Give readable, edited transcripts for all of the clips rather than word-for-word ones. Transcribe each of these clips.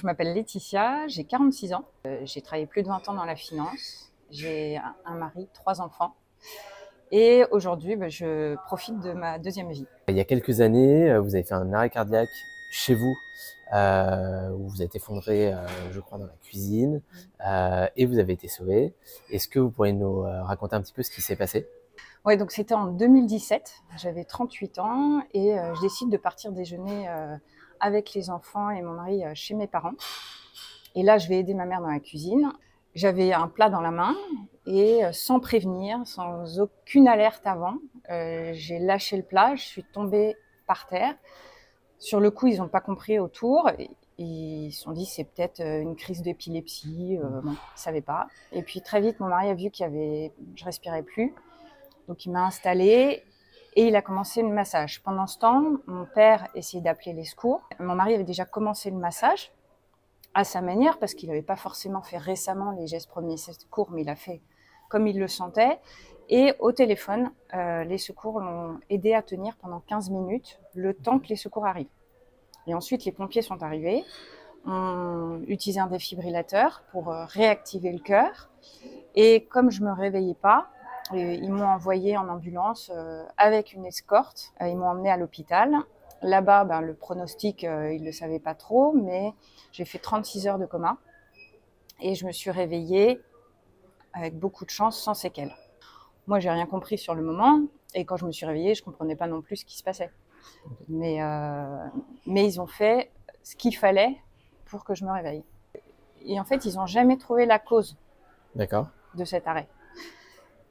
Je m'appelle Laetitia, j'ai 46 ans. J'ai travaillé plus de 20 ans dans la finance. J'ai un mari, 3 enfants. Et aujourd'hui, je profite de ma deuxième vie. Il y a quelques années, vous avez fait un arrêt cardiaque chez vous, où vous êtes effondré, je crois, dans la cuisine, et vous avez été sauvé. Est-ce que vous pourriez nous raconter un petit peu ce qui s'est passé? Ouais, donc c'était en 2017, j'avais 38 ans et je décide de partir déjeuner avec les enfants et mon mari chez mes parents. Et là, je vais aider ma mère dans la cuisine. J'avais un plat dans la main et sans prévenir, sans aucune alerte avant, j'ai lâché le plat, je suis tombée par terre. Sur le coup, ils n'ont pas compris autour. Ils se sont dit c'est peut-être une crise d'épilepsie, bon, ils ne savaient pas. Et puis très vite, mon mari a vu je respirais plus. Donc il m'a installée et il a commencé le massage. Pendant ce temps, mon père essayait d'appeler les secours. Mon mari avait déjà commencé le massage à sa manière, parce qu'il n'avait pas forcément fait récemment les gestes premiers secours, mais il a fait comme il le sentait. Et au téléphone, les secours l'ont aidé à tenir pendant 15 minutes, le temps que les secours arrivent. Et ensuite, les pompiers sont arrivés, ont utilisé un défibrillateur pour réactiver le cœur. Et comme je ne me réveillais pas, ils m'ont envoyé en ambulance avec une escorte. Ils m'ont emmené à l'hôpital. Là-bas, le pronostic, ils ne le savaient pas trop, mais j'ai fait 36 heures de coma et je me suis réveillée avec beaucoup de chance, sans séquelles. Moi, j'ai rien compris sur le moment et quand je me suis réveillée, je ne comprenais pas non plus ce qui se passait. Mais ils ont fait ce qu'il fallait pour que je me réveille. Et en fait, ils n'ont jamais trouvé la cause de cet arrêt.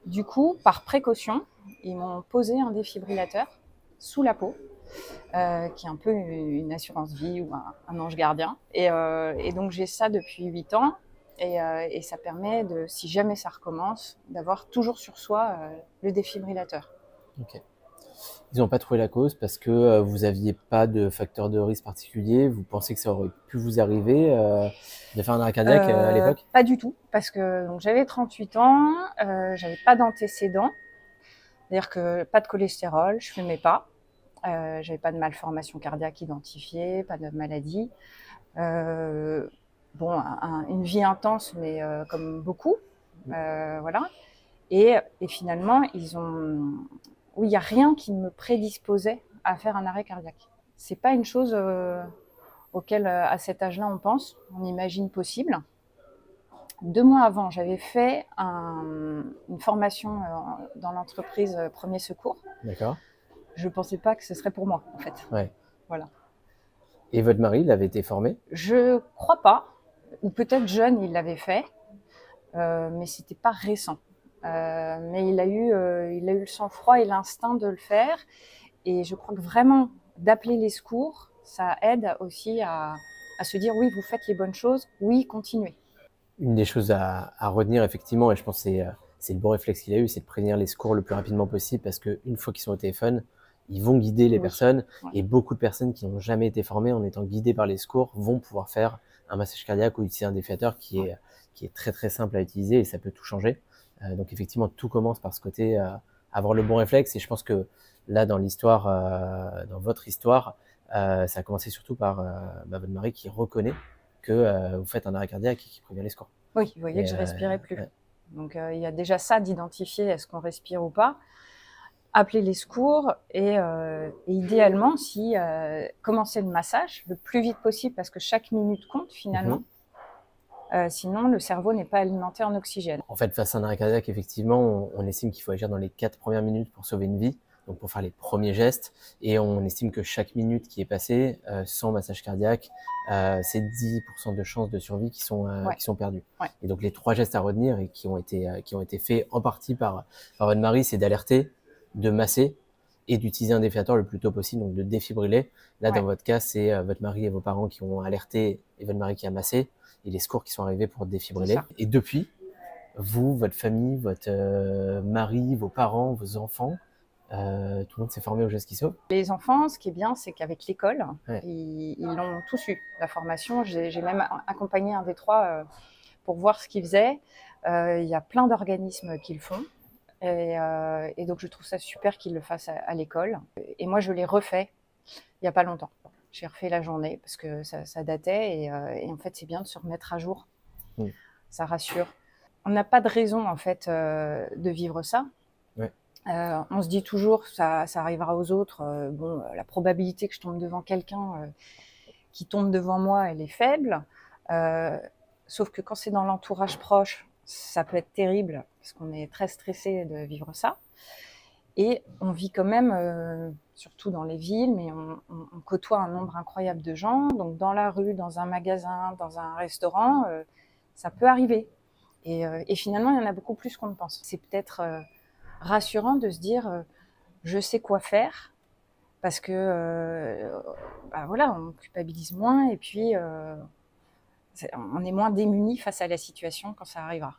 Du coup, par précaution, ils m'ont posé un défibrillateur sous la peau, qui est un peu une assurance vie ou un ange gardien. Et donc j'ai ça depuis 8 ans et ça permet, si jamais ça recommence, d'avoir toujours sur soi le défibrillateur. Okay. Ils n'ont pas trouvé la cause parce que vous n'aviez pas de facteur de risque particulier. Vous pensez que ça aurait pu vous arriver de faire un arrêt cardiaque à l'époque? Pas du tout, parce que donc, j'avais 38 ans, j'avais pas d'antécédents, c'est-à-dire que pas de cholestérol, je fumais pas. J'avais pas de malformation cardiaque identifiée, pas de maladie. Une vie intense, mais comme beaucoup, voilà. Et finalement, il n'y a rien qui me prédisposait à faire un arrêt cardiaque. C'est pas une chose auquel, à cet âge-là, on pense, on imagine possible. 2 mois avant, j'avais fait une formation dans l'entreprise Premier Secours. D'accord. Je ne pensais pas que ce serait pour moi, en fait. Ouais. Voilà. Et votre mari, il avait été formé? Je crois pas, ou peut-être jeune, il l'avait fait, mais c'était pas récent. Mais il a eu le sang-froid et l'instinct de le faire, et je crois que vraiment d'appeler les secours, ça aide aussi à se dire oui, vous faites les bonnes choses, oui, continuez. Une des choses à retenir effectivement, et je pense que c'est le bon réflexe qu'il a eu, c'est de prévenir les secours le plus rapidement possible, parce qu'une fois qu'ils sont au téléphone, ils vont guider les personnes, et beaucoup de personnes qui n'ont jamais été formées en étant guidées par les secours vont pouvoir faire un massage cardiaque ou utiliser un défibrillateur qui est très très simple à utiliser, et ça peut tout changer. Donc effectivement, tout commence par ce côté, avoir le bon réflexe, et je pense que là, dans l'histoire, dans votre histoire, ça a commencé surtout par votre mari qui reconnaît que vous faites un arrêt cardiaque et qui prévient les secours. Oui, vous voyez que je respirais plus. Ouais. Donc il y a déjà ça d'identifier est-ce qu'on respire ou pas. Appeler les secours et idéalement, si commencer le massage le plus vite possible, parce que chaque minute compte finalement. Sinon, le cerveau n'est pas alimenté en oxygène. En fait, face à un arrêt cardiaque, effectivement, on estime qu'il faut agir dans les 4 premières minutes pour sauver une vie, donc pour faire les premiers gestes, et on estime que chaque minute qui est passée sans massage cardiaque, c'est 10% de chances de survie qui sont perdues. Ouais. Et donc les 3 gestes à retenir et qui ont été faits en partie par votre mari, c'est d'alerter, de masser et d'utiliser un défibrillateur le plus tôt possible, donc de défibriller. Là, dans votre cas, c'est votre mari et vos parents qui ont alerté et votre mari qui a massé, et les secours qui sont arrivés pour défibriller. Et depuis, vous, votre famille, votre mari, vos parents, vos enfants, tout le monde s'est formé aux gestes qui sauvent. Les enfants, ce qui est bien, c'est qu'avec l'école, ils l'ont tous eu, la formation. J'ai même accompagné un des 3 pour voir ce qu'ils faisaient. Il y a plein d'organismes qui le font. Et donc, je trouve ça super qu'ils le fassent à l'école. Et moi, je l'ai refait il n'y a pas longtemps. J'ai refait la journée parce que ça datait et en fait, c'est bien de se remettre à jour. Mm. Ça rassure. On n'a pas de raison, en fait, de vivre ça. Ouais. On se dit toujours, ça arrivera aux autres. Bon, la probabilité que je tombe devant quelqu'un qui tombe devant moi, elle est faible. Sauf que quand c'est dans l'entourage proche, ça peut être terrible parce qu'on est très stressé de vivre ça. Et on vit quand même, surtout dans les villes, mais on côtoie un nombre incroyable de gens. Donc dans la rue, dans un magasin, dans un restaurant, ça peut arriver. Et finalement, il y en a beaucoup plus qu'on ne pense. C'est peut-être rassurant de se dire, je sais quoi faire, parce que bah voilà, on culpabilise moins et puis on est moins démuni face à la situation quand ça arrivera.